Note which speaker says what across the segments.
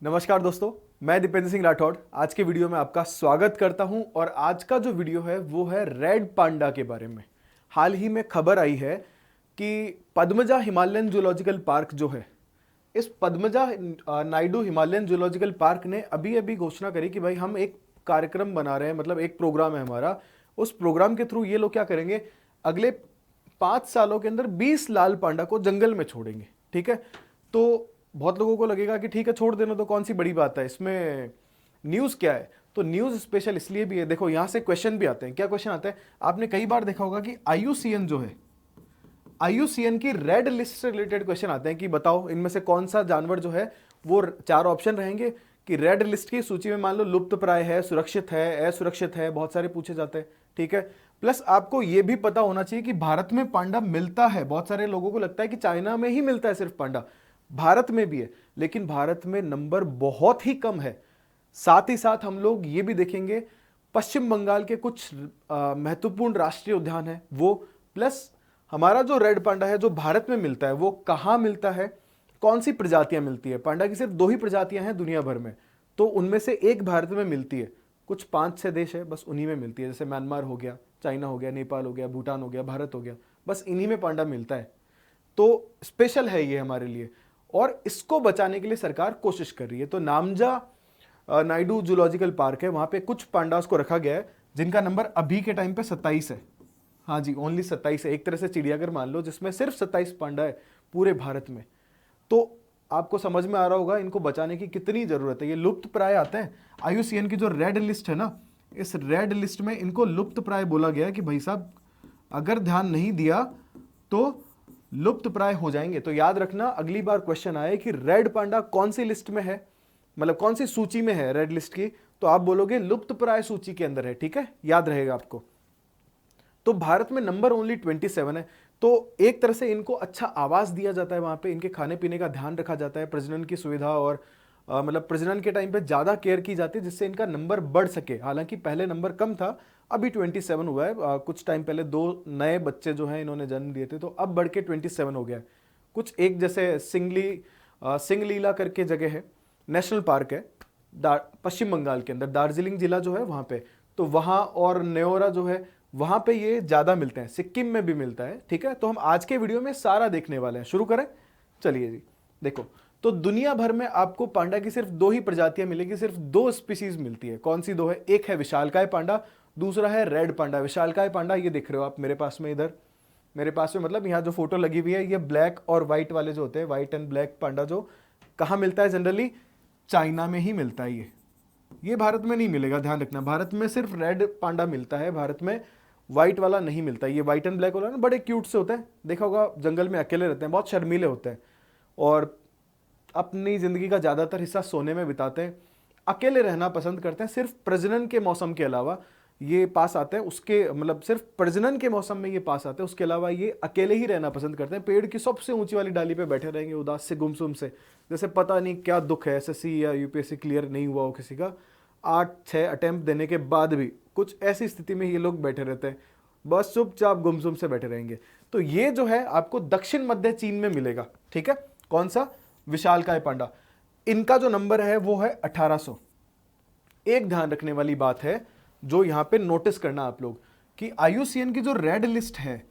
Speaker 1: नमस्कार दोस्तों, मैं दीपेंद्र सिंह राठौड़ आज के वीडियो में आपका स्वागत करता हूं। और आज का जो वीडियो है वो है रेड पांडा के बारे में। हाल ही में खबर आई है कि पद्मजा हिमालयन जूलॉजिकल पार्क जो है, इस Padmaja Naidu Himalayan zoological park ने अभी अभी घोषणा करी कि भाई हम एक कार्यक्रम बना रहे हैं, मतलब एक प्रोग्राम है हमारा। उस प्रोग्राम के थ्रू ये लोग क्या करेंगे, अगले 5 सालों के अंदर 20 लाल पांडा को जंगल में छोड़ेंगे। ठीक है, तो बहुत लोगों को लगेगा कि ठीक है छोड़ देना तो कौन सी बड़ी बात है, इसमें न्यूज़ क्या है। तो न्यूज़ स्पेशल इसलिए भी है, देखो यहाँ से क्वेश्चन भी आते हैं। क्या क्वेश्चन आता है, आपने कई बार देखा होगा कि आईयूसीएन जो है, आईयूसीएन की रेड लिस्ट से रिलेटेड क्वेश्चन आते हैं कि बताओ इनमें से कौन सा जानवर जो है, वो 4 ऑप्शन रहेंगे कि रेड लिस्ट की सूची में मान लो लुप्त प्राय है, सुरक्षित है, असुरक्षित है, बहुत सारे पूछे जाते हैं। ठीक है, प्लस आपको यह भी पता होना चाहिए कि भारत में पांडा मिलता है। बहुत सारे लोगों को लगता है कि चाइना में ही मिलता है सिर्फ पांडा, भारत में भी है, लेकिन भारत में नंबर बहुत ही कम है। साथ ही साथ हम लोग ये भी देखेंगे पश्चिम बंगाल के कुछ महत्वपूर्ण राष्ट्रीय उद्यान है वो, प्लस हमारा जो रेड पांडा है जो भारत में मिलता है वो कहाँ मिलता है, कौन सी प्रजातियां मिलती है। पांडा की सिर्फ 2 ही प्रजातियां हैं दुनिया भर में, तो उनमें से एक भारत में मिलती है। कुछ 5-6 देश है बस उन्हीं में मिलती है, जैसे म्यांमार हो गया, चाइना हो गया, नेपाल हो गया, भूटान हो गया, भारत हो गया, बस इन्हीं में पांडा मिलता है। तो स्पेशल है ये हमारे लिए, और इसको बचाने के लिए सरकार कोशिश कर रही है। तो नामजा नायडू जूलॉजिकल पार्क है, वहां पे कुछ पांडास को रखा गया है जिनका नंबर अभी के टाइम पे 27 है। हाँ जी, ओनली 27 है। एक तरह से चिड़ियाघर मान लो जिसमें सिर्फ 27 पांडा है पूरे भारत में। तो आपको समझ में आ रहा होगा इनको बचाने की कितनी जरूरत है। ये लुप्त प्राय आते हैं। आईयूसीएन की जो रेड लिस्ट है ना, इस रेड लिस्ट में इनको लुप्त प्राय बोला गया है कि भाई साहब अगर ध्यान नहीं दिया तो लुप्त प्राय हो जाएंगे। तो याद रखना, अगली बार क्वेश्चन आए कि रेड पांडा कौन सी लिस्ट में है, मतलब कौन सी सूची में है रेड लिस्ट की, तो आप बोलोगे लुप्त प्राय सूची के अंदर है। ठीक है, याद रहेगा आपको। तो भारत में नंबर ओनली 27 है। तो एक तरह से इनको अच्छा आवास दिया जाता है, वहां पे इनके खाने पीने का ध्यान रखा जाता है, प्रजनन की सुविधा और मतलब प्रजनन के टाइम पे ज्यादा केयर की जाती है जिससे इनका नंबर बढ़ सके। हालांकि पहले नंबर कम था, अभी 27 हुआ है। कुछ टाइम पहले 2 नए बच्चे जो हैं इन्होंने जन्म दिए थे, तो अब बढ़ के 27 हो गया है। कुछ एक जैसे सिंगलीला करके जगह है, नेशनल पार्क है पश्चिम बंगाल के अंदर, दार्जिलिंग जिला जो है वहां पे, तो वहां और न्योरा जो है वहां पे ये ज्यादा मिलते हैं। सिक्किम में भी मिलता है। ठीक है, तो हम आज के वीडियो में सारा देखने वाले हैं। शुरू करें, चलिए जी। देखो, तो दुनिया भर में आपको पांडा की सिर्फ 2 ही प्रजातियां मिलेगी, सिर्फ 2 स्पीसीज मिलती है। कौन सी 2 है, एक है विशालकाय पांडा, दूसरा है रेड पांडा। विशालकाय पांडा ये दिख रहे हो आप मेरे पास में, इधर मेरे पास में, मतलब यहाँ जो फोटो लगी हुई है, ये ब्लैक और व्हाइट वाले जो होते हैं, व्हाइट एंड ब्लैक पांडा, जो कहाँ मिलता है जनरली, चाइना में ही मिलता है। ये भारत में नहीं मिलेगा, ध्यान रखना। भारत में सिर्फ रेड पांडा मिलता है, भारत में व्हाइट वाला नहीं मिलता। ये व्हाइट एंड ब्लैक वाला ना बड़े क्यूट से होते हैं, देखा होगा, जंगल में अकेले रहते हैं, बहुत शर्मीले होते हैं और अपनी जिंदगी का ज्यादातर हिस्सा सोने में बिताते हैं, अकेले रहना पसंद करते हैं। सिर्फ प्रजनन के मौसम के अलावा ये पास आते हैं, उसके मतलब सिर्फ प्रजनन के मौसम में ये पास आते हैं, उसके अलावा ये अकेले ही रहना पसंद करते हैं। पेड़ की सबसे ऊंची वाली डाली पे बैठे रहेंगे उदास से, गुमसुम से, जैसे पता नहीं क्या दुख है, एसएससी या यूपीएससी क्लियर नहीं हुआ हो किसी का, 8-6 अटेम्प्ट देने के बाद भी कुछ ऐसी स्थिति में ये लोग बैठे रहते हैं, बस चुपचाप गुमसुम से बैठे रहेंगे। तो ये जो है आपको दक्षिण मध्य चीन में मिलेगा। ठीक है, कौन सा, विशालकाय पांडा। इनका जो नंबर है वो है 1800। एक ध्यान रखने वाली बात है जो यहां पे नोटिस करना आप लोग, कि आईयूसीएन की जो रेड लिस्ट है,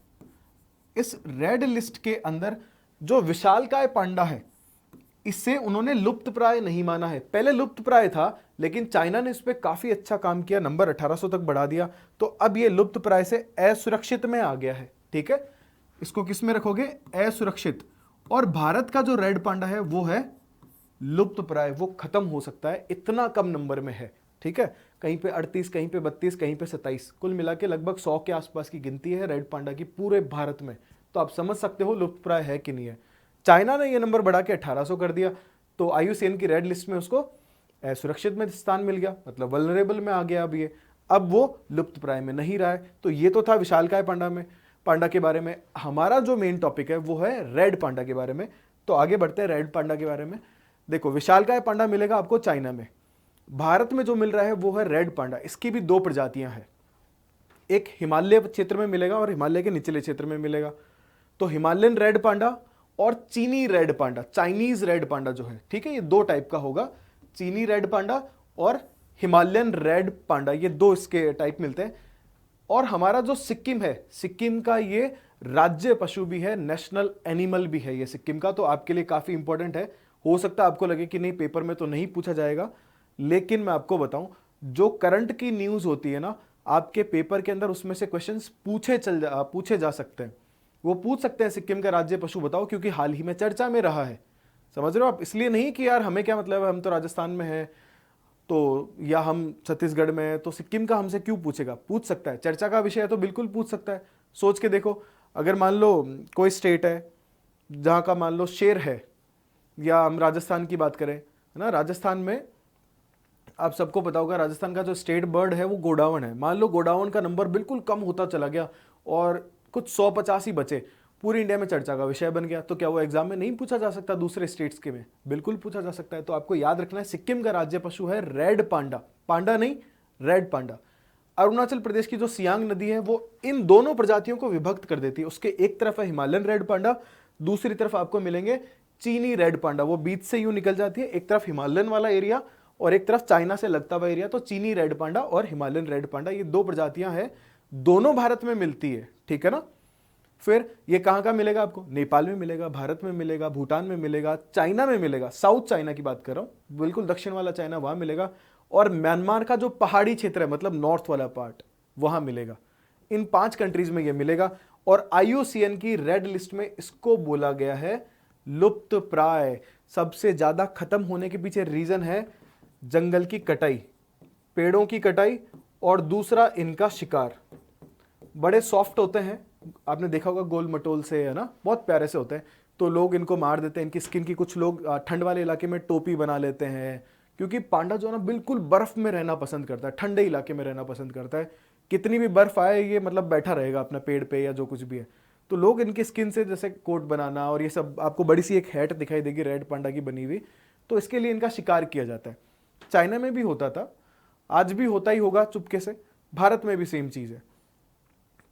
Speaker 1: इस रेड लिस्ट के अंदर जो विशालकाय पांडा है, इससे उन्होंने लुप्त प्राय नहीं माना है। पहले लुप्त प्राय था, लेकिन चाइना ने इस पे काफी अच्छा काम किया, नंबर 1800 तक बढ़ा दिया, तो अब ये लुप्त प्राय से असुरक्षित में आ गया है। ठीक है, इसको किस में रखोगे, असुरक्षित। और भारत का जो रेड पांडा है वो है लुप्त प्राय, वो खत्म हो सकता है, इतना कम नंबर में है। ठीक है, कहीं पे 38, कहीं पे 32, कहीं पे 27, कुल मिला के लगभग 100 के आसपास की गिनती है रेड पांडा की पूरे भारत में। तो आप समझ सकते हो लुप्त प्राय है कि नहीं है। चाइना ने यह नंबर बढ़ा के 1800 कर दिया, तो आईयूसीएन की रेड लिस्ट में उसको सुरक्षित में स्थान मिल गया, मतलब वल्नरेबल में आ गया। अब ये, अब वो लुप्त प्राय में नहीं रहा है। तो ये तो था विशालकाय पांडा के बारे में। हमारा जो मेन टॉपिक है वो है रेड पांडा के बारे में। तो आगे बढ़ते हैं रेड पांडा के बारे में। देखो, विशालकाय पांडा मिलेगा आपको चाइना में, भारत में जो मिल रहा है वो है रेड पांडा। इसकी भी 2 प्रजातियां हैं, एक हिमालय क्षेत्र में मिलेगा और हिमालय के निचले क्षेत्र में मिलेगा। तो हिमालयन रेड पांडा और चीनी red panda, Chinese red panda जो है, ठीक है, ये 2 टाइप का होगा। चीनी रेड पांडा और हिमालयन रेड पांडा, ये दो इसके टाइप मिलते हैं। और हमारा जो सिक्किम है, सिक्किम का ये राज्य पशु भी है, नेशनल एनिमल भी है ये सिक्किम का, तो आपके लिए काफी इंपॉर्टेंट है। हो सकता है आपको लगे कि नहीं पेपर में तो नहीं पूछा जाएगा, लेकिन मैं आपको बताऊं, जो करंट की न्यूज होती है ना, आपके पेपर के अंदर उसमें से क्वेश्चंस पूछे जा सकते हैं। वो पूछ सकते हैं सिक्किम का राज्य पशु बताओ, क्योंकि हाल ही में चर्चा में रहा है। समझ रहे हो आप? इसलिए नहीं कि यार हमें क्या मतलब है, हम तो राजस्थान में हैं तो, या हम छत्तीसगढ़ में हैं तो सिक्किम का हमसे क्यों पूछेगा। पूछ सकता है, चर्चा का विषय है तो बिल्कुल पूछ सकता है। सोच के देखो, अगर मान लो कोई स्टेट है जहाँ का मान लो शेर है, या हम राजस्थान की बात करें, है ना, राजस्थान में आप सबको पता होगा राजस्थान का जो स्टेट बर्ड है वो गोडावण है। मान लो गोडावण का नंबर बिल्कुल कम होता चला गया और कुछ 150 ही बचे, पूरी इंडिया में चर्चा का विषय बन गया, तो क्या वो एग्जाम में नहीं पूछा जा सकता दूसरे स्टेट्स के में? बिल्कुल पूछा जा सकता है। तो आपको याद रखना है सिक्किम का राज्य पशु है रेड पांडा, पांडा नहीं रेड पांडा। अरुणाचल प्रदेश की जो सियांग नदी है वो इन दोनों प्रजातियों को विभक्त कर देती है। उसके एक तरफ है हिमालयन रेड पांडा, दूसरी तरफ आपको मिलेंगे चीनी रेड पांडा। वो बीच से यूं निकल जाती है, एक तरफ हिमालयन वाला एरिया और एक तरफ चाइना से लगता हुआ एरिया। तो चीनी रेड पांडा और हिमालयन रेड पांडा, ये दो प्रजातियां हैं, दोनों भारत में मिलती है, ठीक है ना। फिर ये कहां का मिलेगा आपको? नेपाल में मिलेगा, भारत में मिलेगा, भूटान में मिलेगा, चाइना में मिलेगा, साउथ चाइना की बात कर रहा हूं, बिल्कुल दक्षिण वाला चाइना, वहां मिलेगा, और म्यांमार का जो पहाड़ी क्षेत्र है, मतलब नॉर्थ वाला पार्ट, वहां मिलेगा। इन 5 कंट्रीज में ये मिलेगा। और IUCN की रेड लिस्ट में इसको बोला गया है लुप्त प्राय। सबसे ज्यादा खत्म होने के पीछे रीजन है जंगल की कटाई, पेड़ों की कटाई, और दूसरा इनका शिकार। बड़े सॉफ्ट होते हैं, आपने देखा होगा, गोल मटोल से, है ना, बहुत प्यारे से होते हैं, तो लोग इनको मार देते हैं। इनकी स्किन की, कुछ लोग ठंड वाले इलाके में टोपी बना लेते हैं, क्योंकि पांडा जो है ना बिल्कुल बर्फ में रहना पसंद करता है, ठंडे इलाके में रहना पसंद करता है। कितनी भी बर्फ आए ये मतलब बैठा रहेगा अपना पेड़ पे या जो कुछ भी है। तो लोग इनकी स्किन से जैसे कोट बनाना और ये सब, आपको बड़ी सी एक हैट दिखाई देगी रेड पांडा की बनी हुई, तो इसके लिए इनका शिकार किया जाता है। चाइना में भी होता था, आज भी होता ही होगा चुपके से, भारत में भी सेम चीज है।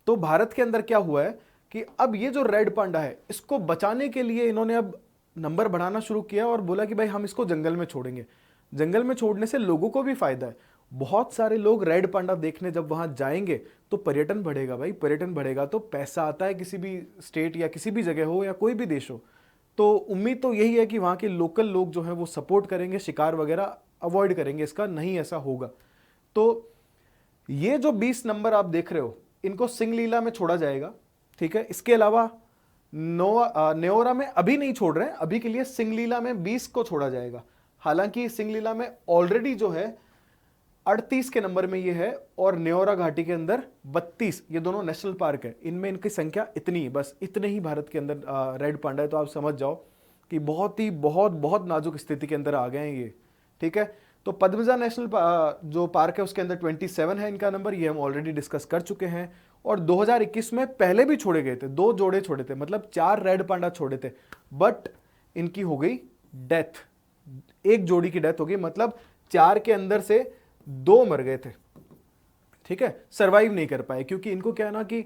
Speaker 1: तो भारत के अंदर क्या हुआ है कि अब ये जो रेड पांडा है, इसको बचाने के लिए इन्होंने अब नंबर बढ़ाना शुरू किया और बोला कि भाई हम इसको जंगल में छोड़ेंगे। जंगल में छोड़ने से लोगों को भी फायदा है, बहुत सारे लोग रेड पांडा देखने जब वहां जाएंगे तो पर्यटन बढ़ेगा। भाई पर्यटन बढ़ेगा तो पैसा आता है, किसी भी स्टेट या किसी भी जगह हो या कोई भी देश हो। तो उम्मीद तो यही है कि वहां के लोकल लोग जो है वो सपोर्ट करेंगे, शिकार वगैरह अवॉइड करेंगे, इसका नहीं ऐसा होगा। तो ये जो 20 नंबर आप देख रहे हो, इनको सिंगलीला में छोड़ा जाएगा, ठीक है। इसके अलावा नेओरा में अभी नहीं छोड़ रहे हैं, अभी के लिए सिंगलीला में 20 को छोड़ा जाएगा। हालांकि सिंगलीला में ऑलरेडी जो है 38 के नंबर में ये है, और नेओरा घाटी के अंदर 32, ये दोनों नेशनल पार्क है, इनमें इनकी संख्या इतनी ही, बस इतने ही भारत के अंदर रेड पांडा है। तो आप समझ जाओ कि बहुत नाजुक स्थिति के अंदर आ गए हैं ये, ठीक है। तो पद्मजा नेशनल जो पार्क है उसके अंदर 27 है इनका नंबर, ये हम ऑलरेडी डिस्कस कर चुके हैं। और 2021 में पहले भी छोड़े गए थे, 2 जोड़े छोड़े थे, मतलब 4 रेड पांडा छोड़े थे, बट इनकी हो गई डेथ, एक जोड़ी की डेथ हो गई, मतलब 4 के अंदर से 2 मर गए थे, ठीक है, सरवाइव नहीं कर पाए। क्योंकि इनको क्या है ना कि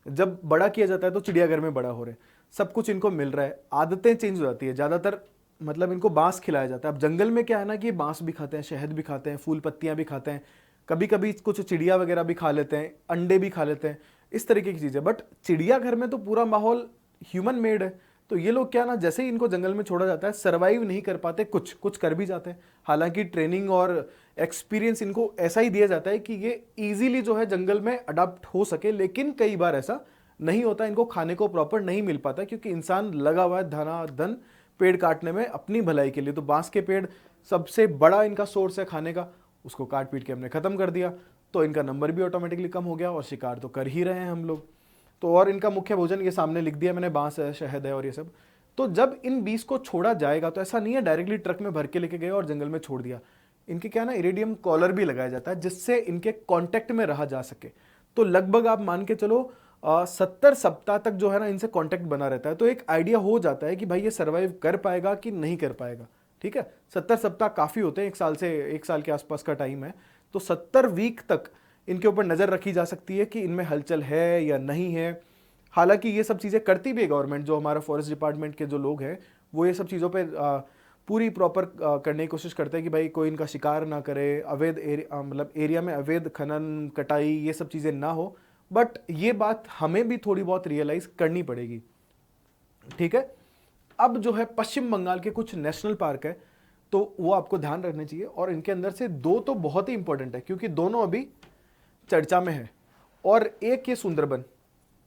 Speaker 1: जब बड़ा किया जाता है तो चिड़ियाघर में बड़ा हो रहे, सब कुछ इनको मिल रहा है, आदतें चेंज हो जाती है। ज्यादातर मतलब इनको बांस खिलाया जाता है। अब जंगल में क्या है ना कि बांस भी खाते हैं, शहद भी खाते हैं, फूल पत्तियां भी खाते हैं, कभी कभी कुछ चिड़िया वगैरह भी खा लेते हैं, अंडे भी खा लेते हैं, इस तरीके की चीजें। बट चिड़ियाघर में तो पूरा माहौल ह्यूमन मेड है, तो ये लोग क्या ना, जैसे ही इनको जंगल में छोड़ा जाता है सरवाइव नहीं कर पाते, कुछ कुछ कर भी जाते हैं। हालांकि ट्रेनिंग और एक्सपीरियंस इनको ऐसा ही दिया जाता है कि ये इजीली जो है जंगल में अडॉप्ट हो सके, लेकिन कई बार ऐसा नहीं होता, इनको खाने को प्रॉपर नहीं मिल पाता, क्योंकि इंसान लगा हुआ है धनाधन पेड़ काटने में अपनी भलाई के लिए। तो बांस के पेड़ सबसे बड़ा इनका सोर्स है खाने का, उसको काट पीट के हमने खत्म कर दिया, तो इनका नंबर भी ऑटोमेटिकली कम हो गया, और शिकार तो कर ही रहे हैं हम लोग। तो और इनका मुख्य भोजन ये सामने लिख दिया मैंने, बांस है, शहद है और ये सब। तो जब इन 20 को छोड़ा जाएगा तो ऐसा नहीं है डायरेक्टली ट्रक में भर के लेके गए और जंगल में छोड़ दिया। इनके क्या ना इरिडियम कॉलर भी लगाया जाता है, जिससे इनके कांटेक्ट में रहा जा सके। तो लगभग आप मान के चलो 70 सप्ताह तक जो है ना इनसे कांटेक्ट बना रहता है। तो एक आइडिया हो जाता है कि भाई ये सर्वाइव कर पाएगा कि नहीं कर पाएगा, ठीक है। 70 सप्ताह काफी होते हैं, 1 साल के आसपास का टाइम है। तो 70 वीक तक इनके ऊपर नजर रखी जा सकती है कि इनमें हलचल है या नहीं है। हालांकि ये सब चीजें करती भी है गवर्नमेंट, जो हमारा फॉरेस्ट डिपार्टमेंट के जो लोग हैं वो ये सब चीजों पे पूरी प्रॉपर करने की कोशिश करते हैं कि भाई कोई इनका शिकार ना करे, अवैध एरिया मतलब एरिया में अवैध खनन कटाई ये सब चीज़ें ना हो। बट ये बात हमें भी थोड़ी बहुत रियलाइज़ करनी पड़ेगी, ठीक है। अब जो है पश्चिम बंगाल के कुछ नेशनल पार्क है, तो वो आपको ध्यान रखने चाहिए, और इनके अंदर से दो तो बहुत ही इंपॉर्टेंट है क्योंकि दोनों अभी चर्चा में है। और एक ये सुंदरबन,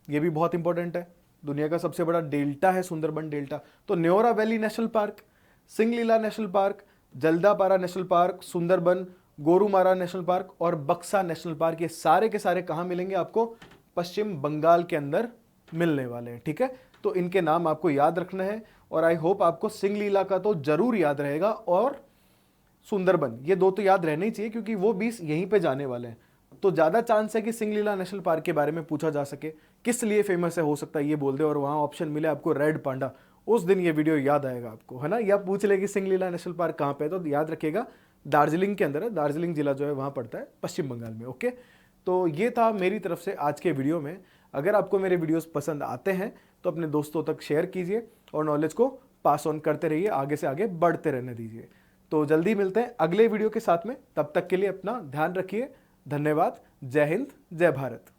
Speaker 1: ये भी बहुत इंपॉर्टेंट है, दुनिया का सबसे बड़ा डेल्टा है सुंदरबन डेल्टा। तो Neora valley national park, Singalila national park, Jaldapara national park, Sundarban, Gorumara national park और बक्सा नेशनल पार्क, ये सारे के सारे कहाँ मिलेंगे आपको? पश्चिम बंगाल के अंदर मिलने वाले हैं, ठीक है। तो इनके नाम आपको याद रखना है, और आई होप आपको सिंगलीला का तो जरूर याद रहेगा, और सुंदरबन, ये दो तो याद रहने ही चाहिए क्योंकि वो 20 यहीं पे जाने वाले हैं। तो ज़्यादा चांस है कि सिंगलीला नेशनल पार्क के बारे में पूछा जा सके, किस लिए फेमस है, हो सकता है ये बोल दे और वहाँ ऑप्शन मिले आपको रेड पांडा, उस दिन ये वीडियो याद आएगा आपको, है ना। या पूछ ले कि सिंगलीला नेशनल पार्क कहाँ पे है, तो याद रखिएगा दार्जिलिंग के अंदर है, दार्जिलिंग जिला जो है वहाँ पड़ता है पश्चिम बंगाल में, ओके। तो ये था मेरी तरफ से आज के वीडियो में। अगर आपको मेरे वीडियोस पसंद आते हैं तो अपने दोस्तों तक शेयर कीजिए और नॉलेज को पास ऑन करते रहिए, आगे से आगे बढ़ते रहने दीजिए। तो जल्दी मिलते हैं अगले वीडियो के साथ में, तब तक के लिए अपना ध्यान रखिए। धन्यवाद। जय हिंद, जय भारत।